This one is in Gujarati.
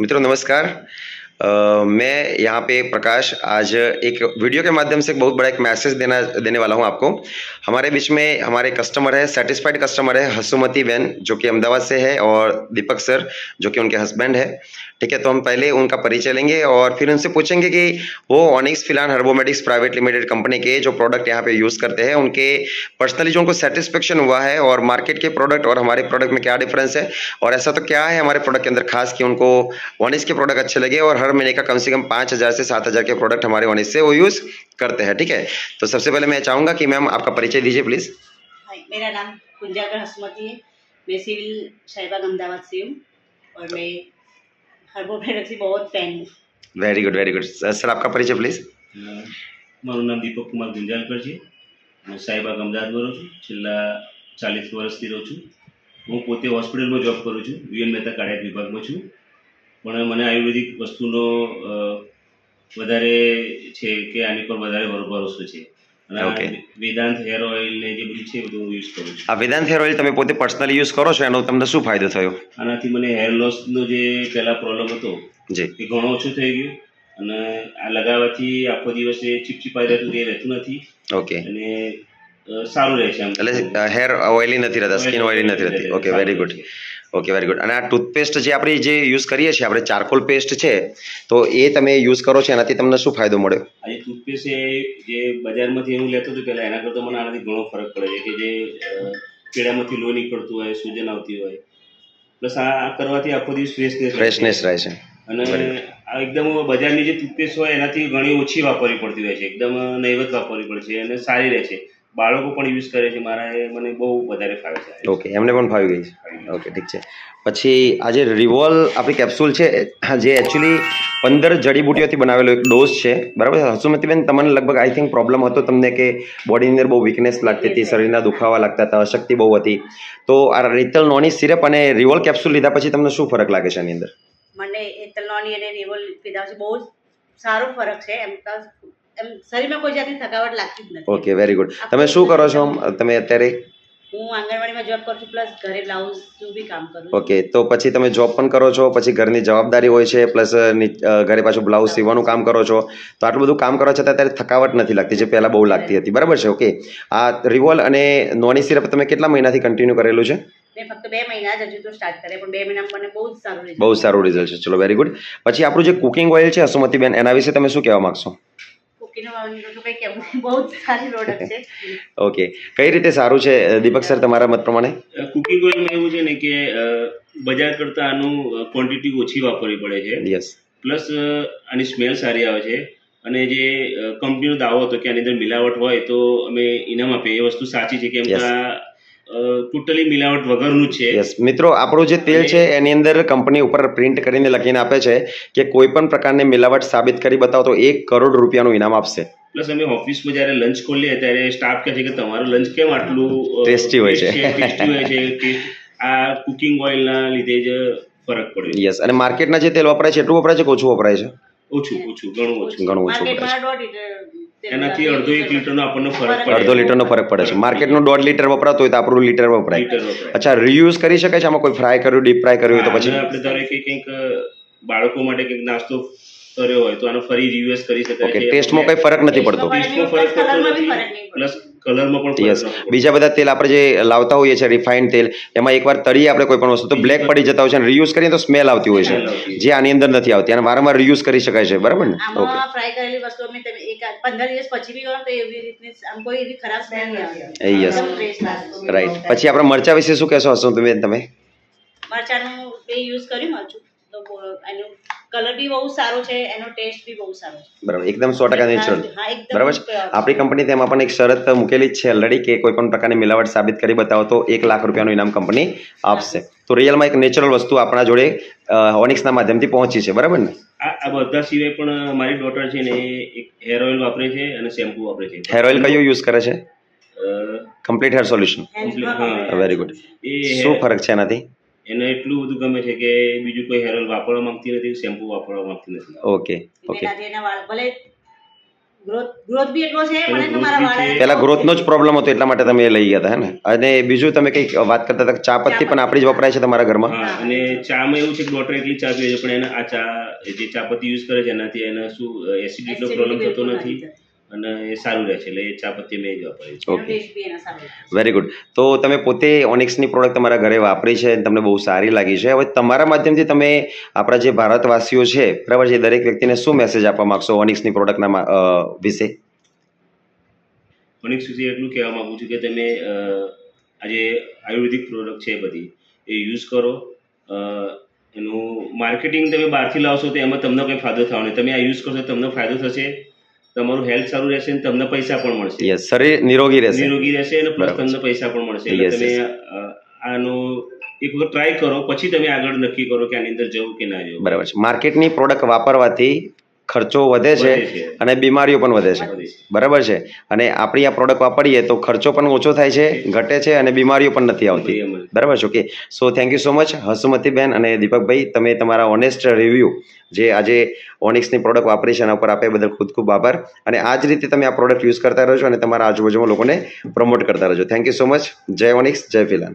मित्रों नमस्कार। मैं यहाँ पे प्रकाश आज एक वीडियो के माध्यम से बहुत बड़ा एक मैसेज देने वाला हूँ आपको। हमारे बीच में हमारे कस्टमर है, सेटिस्फाइड कस्टमर है हसुमती बहन जो कि अहमदाबाद से है और दीपक सर जो कि उनके हस्बैंड है। ठीक है, तो हम पहले उनका परिचय लेंगे और फिर उनसे पूछेंगे कि वो ऑनिक्स फिलान हर्बोमेटिक्स प्राइवेट लिमिटेड कंपनी के जो प्रोडक्ट यहाँ पे यूज़ करते हैं उनके पर्सनली जो उनको सेटिस्फेक्शन हुआ है और मार्केट के प्रोडक्ट और हमारे प्रोडक्ट में क्या डिफरेंस है और ऐसा तो क्या है हमारे प्रोडक्ट के अंदर खास कि उनको वनिस के प्रोडक्ट अच्छे लगे और हर महीने का कम से कम 5,000 से 7,000 के प्रोडक्ट हमारे वनिस से वो यूज़ करते हैं। ठीक है, तो सबसे पहले मैं चाहूँगा कि मैम आपका परिचय दीजिए प्लीज़। मेरा नाम कुंजाकर हसमती है। मैं सिविल शाहीबाग अहमदाबाद से हूँ और मैं हर्बो प्रोडक्ट की बहुत फैन हूँ। Very good very good. Sir आपका परिचय प्लीज़। મારું નામ દીપક કુમાર ગુંજાલકર છે। હું સાહેબાગ અમદાવાદમાં રહું છું। છેલ્લા 40 વર્ષથી રહું છું। હું પોતે હોસ્પિટલમાં જોબ કરું છું, વીએન મહેતા કાર્ડિયાક વિભાગમાં છું। પણ મને આયુર્વેદિક વસ્તુનો વધારે છે કે આની પર વધારે ભરોસો છે અને ઓકે, વેદાંત હેર ઓઇલ ને જે બધું છે એ બધું યુઝ કરું છું। આ વેદાંત હેર ઓઇલ તમે પોતે પર્સનલી યુઝ કરો છો, એનો તમને શું ફાયદો થયો? આનાથી મને હેર લોસનો જે પહેલાં પ્રોબ્લેમ હતો જી, એ ઘણો ઓછો થઈ ગયો અને આ લગાવવાથી આખો દિવસ એ ચીપચીપાઈ રહેતું એ રહેતું નથી ઓકે, અને સારું રહે છે આમ એટલે હેર ઓઇલી નથી રહેતા, સ્કિન ઓઇલી નથી રહેતી। Okay, very good okay, very good. અને આ ટૂથપેસ્ટ જે આપણે જે યુઝ કરીએ છીએ આપણે ચારકોલ પેસ્ટ છે, તો એ તમે યુઝ કરો છો એનાથી તમને શું ફાયદો મળ્યો? આ જે ટૂથપેસ્ટ છે જે બજારમાંથી હું લેતો હતો પહેલાં એના કરતાં મને આનાથી ઘણો ફરક પડે છે કે જે કેળામાંથી લોહી નીકળતું હોય, સૂજન આવતી હોય, પ્લસ આ કરવાથી આખો દિવસ ફ્રેશનેસ રહે છે અને આ એકદમ બજારની જે ટૂથપેસ્ટ હોય એનાથી ઘણી ઓછી વાપરવી પડતી હોય છે, એકદમ નહીવત વાપરવી પડે છે અને સારી રહે છે। બાળકો પણ યુઝ કરે છે, મારા મને બહુ વધારે ફાવે છે। ઓકે, એમને પણ ફાવી ગઈ છે। ઓકે, ઠીક છે। પછી આ જે રિવોલ આપણી કેપ્સ્યુલ છે જે એકચ્યુઅલી 15 જડીબુટીઓથી બનાવેલો એક ડોઝ છે, બરાબર છે હસુમતીબેન? તમને લગભગ આઈ થિંક પ્રોબ્લેમ હતો તમને કે બોડીની અંદર બહુ વીકનેસ લાગતી હતી, શરીરના દુખાવા લાગતા હતા, અશક્તિ બહુ હતી, તો આ રિતલ નોની સિરપ અને રિવોલ કેપ્સ્યુલ લીધા પછી તમને શું ફરક લાગે છે આની અંદર? મને એથલનોની અને રિવોલ પીધા પછી બહુ સારો ફરક છે। એમ શરીરમાં કોઈ જાતની થકાવટ લાગતી જ નથી। Okay, very good. તમે શું કરો છો તમે અત્યારે? હું આંગણવાડીમાં જોબ કરું છું પ્લસ ઘરે બ્લાઉઝનું બી કામ કરું છું। ઓકે, તો પછી તમે જોબ પણ કરો છો, પછી ઘરની જવાબદારી હોય છે, પ્લસ ઘરે પાછું બ્લાઉઝ સીવવાનું કામ કરો છો, તો આટલું બધું કામ કરવા છતાં અત્યારે થકાવટ નથી લાગતી જે પહેલાં બહુ લાગતી હતી, બરાબર છે? ઓકે, આ રિવોલ અને નોની સિરપ તમે કેટલા મહિનાથી કન્ટિન્યુ કરેલું છે? મેં ફક્ત 2 મહિના જ હજુ તો સ્ટાર્ટ કરે પણ 2 મહિનામાં મને બહુ જ સારું રિઝલ્ટ બહુ સારું રિઝલ્ટ છે, ચલો વેરી ગુડ। પછી આપણું જે કુકિંગ ઓઇલ છે હસુમતીબેન, એના વિશે તમે શું કહેવા માગશો? કુકીનો તો કંઈ કહેવું નહીં, બહુ જ સારી પ્રોડક્ટ છે। ઓકે, કઈ રીતે સારું છે દીપક સર તમારા મત પ્રમાણે? કુકિંગ ઓઇલમાં એવું છે ને કે બજાર કરતાં આનું ક્વોન્ટિટી ઓછી વાપરવી પડે છે, યસ, પ્લસ આની સ્મેલ સારી આવે છે અને જે કંપનીનો દાવો હતો કે આની અંદર મિલાવટ હોય તો અમે ઇનામ આપીએ, એ વસ્તુ સાચી છે કેમ કે આ ટોટલી મિલાવટ વગરનું જ છે। યસ મિત્રો, આપણું જે તેલ છે એની અંદર કંપની ઉપર પ્રિન્ટ કરીને લખીને આપે છે કે કોઈ પણ પ્રકારની મિલાવટ સાબિત કરી બતાવો તો 1 કરોડ રૂપિયાનું ઇનામ આપશે। પ્લસ અમે ઓફિસમાં જ્યારે લંચ ખોલીએ ત્યારે સ્ટાફ કહે છે કે તમારું લંચ કેમ આટલું ટેસ્ટી હોય છે આ કુકિંગ ઓઇલના લીધે જ ફરક પડ્યો। યસ, અને માર્કેટના જે તેલ વપરાય છે એટલું વપરાય છે કે ઓછું વપરાય છે? ઓછું ઘણું ઓછું વપરાય છે। માર્કેટમાં 1.5 લીટર એનાથી અડધો 1 લીટરનો આપણને ફરક પડે, અડધો લીટરનો ફરક પડે છે। માર્કેટનું 1.5 લીટર વપરાતું હોય તો આપણું લીટર વપરાય। અચ્છા, રિયુઝ કરી શકાય છે આમાં? કોઈ ફ્રાય કર્યું, ડીપ ફ્રાય કર્યું હોય તો પછી આપણે ધારો કે કંઈક બાળકો માટે કંઈક નાસ્તો કર્યો હોય તો આનો ફરી રિયુઝ કરી શકાય ઓકે, છે। ટેસ્ટમાં કંઈ ફરક નથી પડતો? ટેસ્ટમાં ફરક પડતો નથી, પ્લસ કલરમાં પણ યસ, ફરક નથી। બીજા બધા તેલ આપણે જે લાવતા હોઈએ છીએ રિફાઇન્ડ તેલ, એમાં એકવાર તળીએ આપણે કોઈ પણ વસ્તુ તો બ્લેક પડી જતા હોય છે અને રિયુઝ કરીએ તો સ્મેલ આવતી હોય છે જે આની અંદર નથી આવતી અને વારંવાર રિયુઝ કરી શકાય છે, બરાબર ને? ઓકે, આમાં ફ્રાય કરેલી વસ્તુ અમે તમે 15 દિવસ પછી બી કરો તો એવી રીતની આમ કોઈ એવી ખરાબ સ્મેલ નહીં આવે। યસ, એકદમ ફ્રેશ લાગે। રાઈટ। પછી આપણે મરચા વિશે શું કહેશો હસુમતીબેન તમે? મરચાનું બે યુઝ કર્યું મરચું તો એનો કલર બી બહુ સારો છે, એનો ટેસ્ટ બી બહુ સારો છે, બરાબર, એકદમ 100% નેચરલ, હા એકદમ બરાબર છે? આપણી કંપની તેમાં પણ એક શરત મૂકેલી જ છે ઓલરેડી કે કોઈ પણ પ્રકારની મિલાવટ સાબિત કરી બતાવો તો 1 લાખ રૂપિયાનું ઇનામ કંપની આપશે। તો રિયલમાં એક નેચરલ વસ્તુ આપણા જોડે ઓનિક્સના માધ્યમથી પહોંચી છે, બરાબર ને? આ બધા સિવાય પણ મારી ડોટર છે ને એક હેર ઓઇલ વાપરે છે અને શેમ્પુ વાપરે છે। હેર ઓઇલ કયું યુઝ કરે છે? કમ્પ્લીટ હેર સોલ્યુશન, હા, વેરી ગુડ। એ શું ફરક છે એનાથી? એને એટલું બધું ગમે છે કે બીજું કોઈ હેર ઓઇલ વાપરવા માંગતી નથી, શેમ્પુ વાપરવા માંગતી નથી। ઓકે ઓકે, એનાથી એના વાળ ભલે ગ્રોથ બી એટલો છે પણ એનો મારા વાળ પહેલા ગ્રોથનો જ પ્રોબ્લેમ હતો એટલા માટે તમે એ લઈ ગયા હતા હે ને? અને બીજું તમે કંઈક વાત કરતા હતા કે ચા પત્તી પણ આપણી જ વપરાય છે તમારા ઘરમાં? હા, અને ચામાં એવું છે કે ડોક્ટર એટલી ચા પીવે છે, પણ એને આ ચા જે ચા પત્તી યુઝ કરે છે એનાથી એને શું એસિડિટીનો પ્રોબ્લેમ થતો નથી અને એ સારું રહે છે. એટલે એ ચા પત્તી મેં જ વાપરી છે. ઓકે, ટેસ્ટ બી એનો સારો છે. Very good. તો તમે પોતે ઓનિક્સની પ્રોડક્ટ તમારા ઘરે વાપરી છે અને તમને બહુ સારી લાગી છે. હવે તમારા માધ્યમથી તમે આપણા જે ભારતવાસીઓ છે બરાબર છે, દરેક વ્યક્તિને શું મેસેજ આપવા માંગશો ઓનિક્સની પ્રોડક્ટના વિશે? ઓનિક્સ વિશે એટલું કહેવા માંગુ છું કે તમે આજે આયુર્વેદિક પ્રોડક્ટ છે બધી એ યુઝ કરો. એનું માર્કેટિંગ તમે બહારથી લાવશો તો એમાં તમને કંઈ ફાયદો થવાનો નહીં. તમે આ યુઝ કરશો તમને ફાયદો થશે, તમારું હેલ્થ સારું રહેશે અને તમને પૈસા પણ મળશે. યસ, શરીર નિરોગી રહેશે. નિરોગી રહેશે અને પ્લસ બરાબર તમને પૈસા પણ મળશે. એટલે Yes, તમે yes. આનો એક વખત ટ્રાય કરો, પછી તમે આગળ નક્કી કરો કે આની અંદર જવું કે ના જવું. બરાબર છે. માર્કેટની પ્રોડક્ટ વાપરવાથી ખર્ચો વધે છે વધે છે. અને બીમારીઓ પણ વધે છે. વધે છે. બરાબર છે. અને આપણી આ પ્રોડક્ટ વાપરીએ તો ખર્ચો પણ ઓછો થાય છે, ઘટે છે અને બીમારીઓ પણ નથી આવતી. એમ જ. બરાબર છે. Okay, so thank you so much Hasumatiben અને દીપકભાઈ, તમે તમારા ઓનેસ્ટ રિવ્યૂ જે આજે ઓનિક્સની પ્રોડક્ટ વાપરી છે એના ઉપર આપ્યા બદલ ખૂબ ખૂબ આભાર. અને આ જ રીતે તમે આ પ્રોડક્ટ યુઝ કરતા રહેજો અને તમારા આજુબાજુમાં લોકોને પ્રમોટ કરતા રહેજો. Thank you so much. જય ઓનિક્સ, જય ફિલાન.